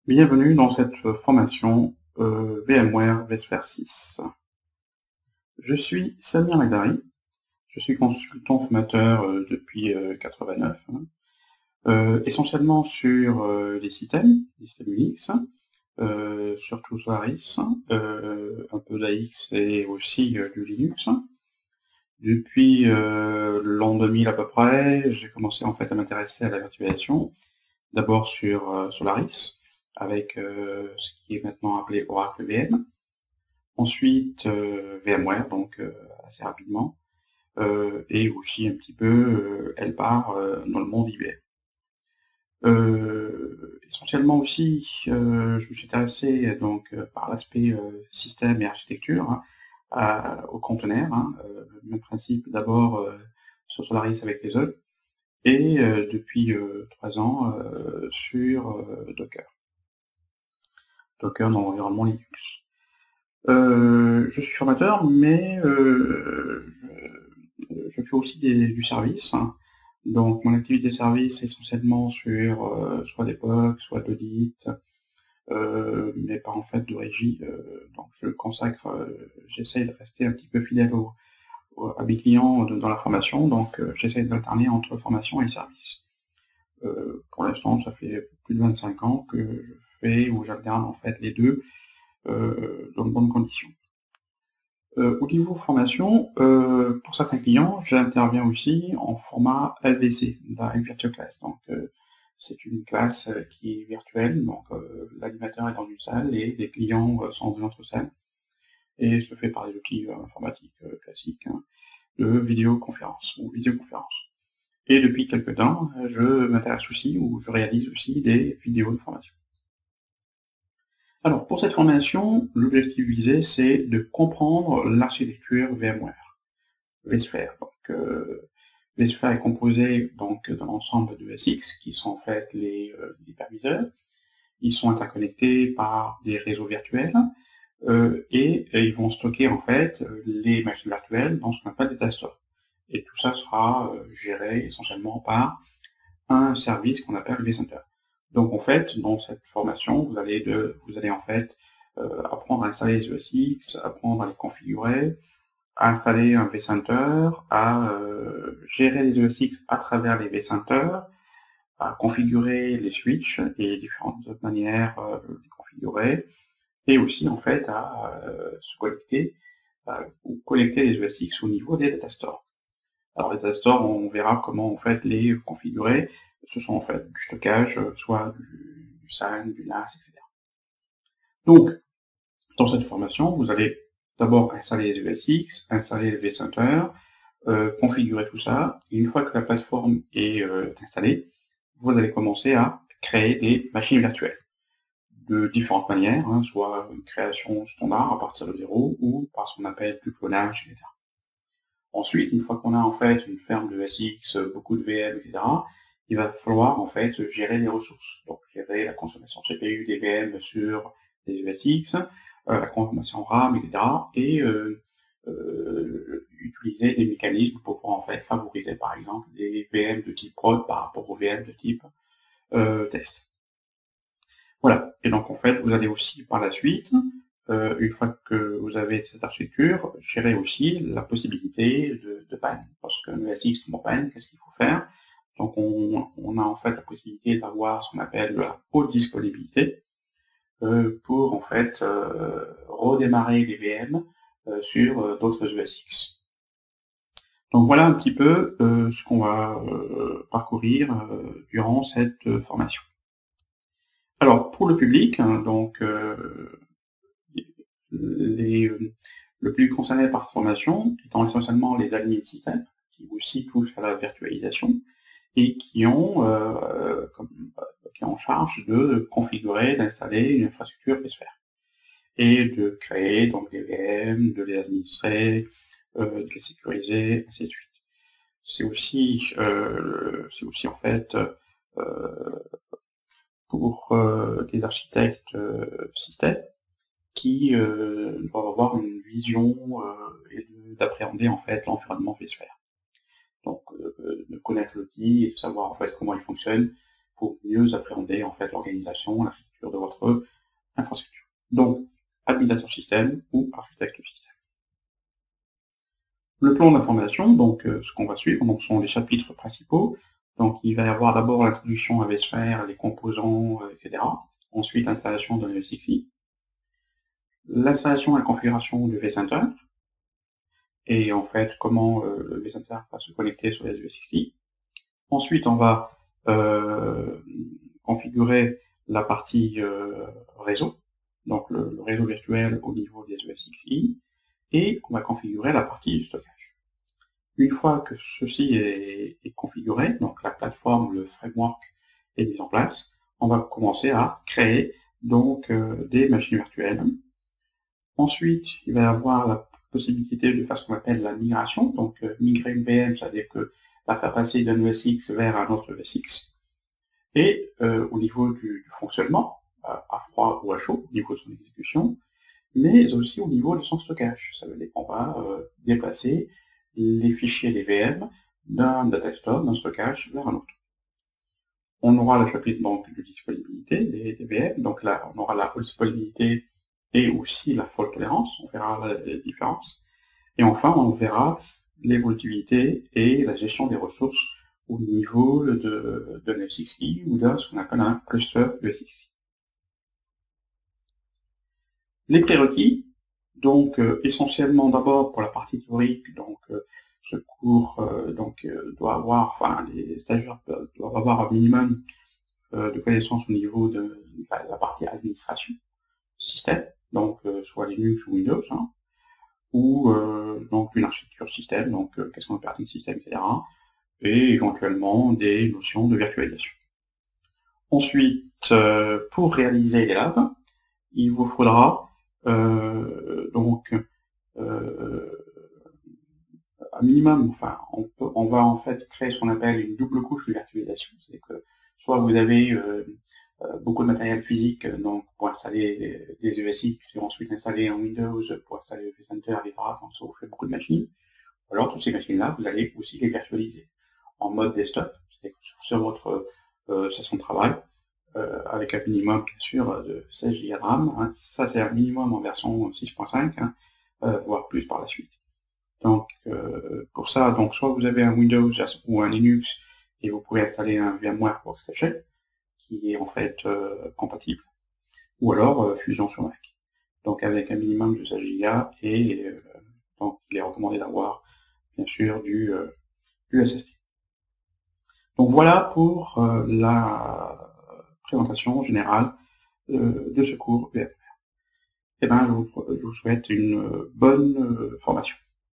Bienvenue dans cette formation VMware vSphere 6. Je suis Samir Lagdari, je suis consultant formateur depuis 89, essentiellement sur les systèmes Unix, surtout Solaris, un peu d'AX et aussi du Linux. Depuis l'an 2000 à peu près, j'ai commencé en fait à m'intéresser à la virtualisation, d'abord sur Solaris, avec ce qui est maintenant appelé Oracle VM. Ensuite, VMware, donc assez rapidement, et aussi un petit peu LPAR dans le monde IBM. Essentiellement aussi, je me suis intéressé donc par l'aspect système et architecture, au conteneur, le même principe d'abord sur Solaris avec les œufs, et depuis 3 ans sur Docker. Docker dans l'environnement Linux. Je suis formateur, mais je fais aussi du service. Donc mon activité service est essentiellement sur soit des POC, soit d'audit, mais pas en fait de régie. Donc je consacre, j'essaie de rester un petit peu fidèle à mes clients dans la formation, donc j'essaie d'alterner entre formation et service. Pour l'instant, ça fait plus de 25 ans que je fais ou j'alterne en fait les deux dans de bonnes conditions. Au niveau formation, pour certains clients, j'interviens aussi en format LVC, Live Virtual Class. Donc, c'est une classe qui est virtuelle, donc l'animateur est dans une salle et les clients sont dans une autre salle. Et se fait par des outils informatiques classiques de vidéoconférence ou visioconférence. Et depuis quelques temps, je m'intéresse aussi, ou je réalise aussi des vidéos de formation. Alors, pour cette formation, l'objectif visé, c'est de comprendre l'architecture VMware, vSphere. Donc, vSphere est composé donc d'un ensemble de SX, qui sont en fait les hyperviseurs. Ils sont interconnectés par des réseaux virtuels, et ils vont stocker en fait les machines virtuelles dans ce qu'on appelle des data stores. Et tout ça sera géré essentiellement par un service qu'on appelle vCenter. Donc en fait, dans cette formation, vous allez en fait apprendre à installer les ESX, apprendre à les configurer, à installer un vCenter, à gérer les ESX à travers les vCenters, à configurer les switches et différentes manières de les configurer, et aussi en fait à se connecter, ou connecter les ESX au niveau des data stores. Alors les data stores, on verra comment en fait les configurer. Ce sont en fait du stockage, soit du SAN, du NAS, etc. Donc, dans cette formation, vous allez d'abord installer les ESX, installer les vCenter, configurer tout ça. Et une fois que la plateforme est installée, vous allez commencer à créer des machines virtuelles de différentes manières, soit une création standard à partir de zéro, ou par ce qu'on appelle du clonage, etc. Ensuite, une fois qu'on a en fait une ferme de SX, beaucoup de VM, etc., il va falloir en fait gérer les ressources. Donc gérer la consommation CPU des VM sur les ESX, la consommation RAM, etc. Et utiliser des mécanismes pour pouvoir en fait favoriser par exemple les VM de type prod par rapport aux VM de type test. Voilà. Et donc en fait, vous allez aussi par la suite, une fois que vous avez cette architecture, gérer aussi la possibilité de panne. Parce que le SX tombe en panne, qu'est-ce qu'il faut faire? Donc on a en fait la possibilité d'avoir ce qu'on appelle la haute disponibilité pour en fait redémarrer les VM sur d'autres ESX. Donc voilà un petit peu ce qu'on va parcourir durant cette formation. Alors pour le public, donc le plus concerné par cette formation étant essentiellement les admins de système, qui aussi touchent à la virtualisation, et qui ont en charge de configurer, d'installer une infrastructure vSphere, et de créer donc des VM, de les administrer, de les sécuriser, ainsi de suite. C'est aussi en fait pour des architectes système qui doivent avoir une vision et d'appréhender en fait l'environnement vSphere. Donc de connaître l'outil et de savoir en fait comment il fonctionne pour mieux appréhender en fait l'organisation, l'architecture l'architecture de votre infrastructure. Donc, administrateur système ou architecte système. Le plan d'information, donc ce qu'on va suivre, donc, sont les chapitres principaux. Donc il va y avoir d'abord l'introduction à vSphere, les composants, etc. Ensuite l'installation de vSXI, l'installation et la configuration du vCenter, et en fait comment le vCenter va se connecter sur les vSXI. Ensuite on va configurer la partie réseau, donc le réseau virtuel au niveau des vSXI, et on va configurer la partie stockage. Une fois que ceci est configuré, donc la plateforme, le framework est mis en place, on va commencer à créer donc des machines virtuelles. Ensuite, il va y avoir la possibilité de faire ce qu'on appelle la migration, donc migrer une VM, c'est-à-dire que la faire passer d'un ESX vers un autre ESX. Et au niveau du fonctionnement, à froid ou à chaud, au niveau de son exécution, mais aussi au niveau de son stockage. Ça veut dire qu'on va déplacer les fichiers des VM d'un data store, d'un stockage, vers un autre. On aura le chapitre donc de disponibilité des VM, donc là on aura la haute disponibilité et aussi la fault tolérance, on verra les différences. Et enfin on verra l'évolutivité et la gestion des ressources au niveau de l'ESXi ou de ce qu'on appelle un cluster ESXi. Les prérequis, donc essentiellement d'abord pour la partie théorique, donc ce cours doit avoir, enfin les stagiaires doivent avoir un minimum de connaissances au niveau de la partie administration système, donc soit Linux ou Windows, hein, ou donc une architecture système, donc qu'est-ce qu'on operating system, etc. Et éventuellement des notions de virtualisation. Ensuite, pour réaliser les labs, il vous faudra un minimum, enfin, on va en fait créer ce qu'on appelle une double couche de virtualisation. C'est que soit vous avez beaucoup de matériel physique donc pour installer des ESX et ensuite installer un Windows pour installer le vCenter, etc. Donc ça vous fait beaucoup de machines. Ou alors toutes ces machines-là, vous allez aussi les virtualiser en mode desktop, c'est-à-dire sur votre station de travail, avec un minimum bien sûr de 16 Go de RAM. Hein. Ça c'est un minimum en version 6.5, hein, voire plus par la suite. Donc pour ça, donc soit vous avez un Windows ou un Linux et vous pouvez installer un VMware Workstation qui est en fait compatible, ou alors Fusion sur Mac. Donc avec un minimum de 16 Go et donc il est recommandé d'avoir bien sûr du SSD. Donc voilà pour la présentation générale de ce cours VMware. Et ben je vous souhaite une bonne formation.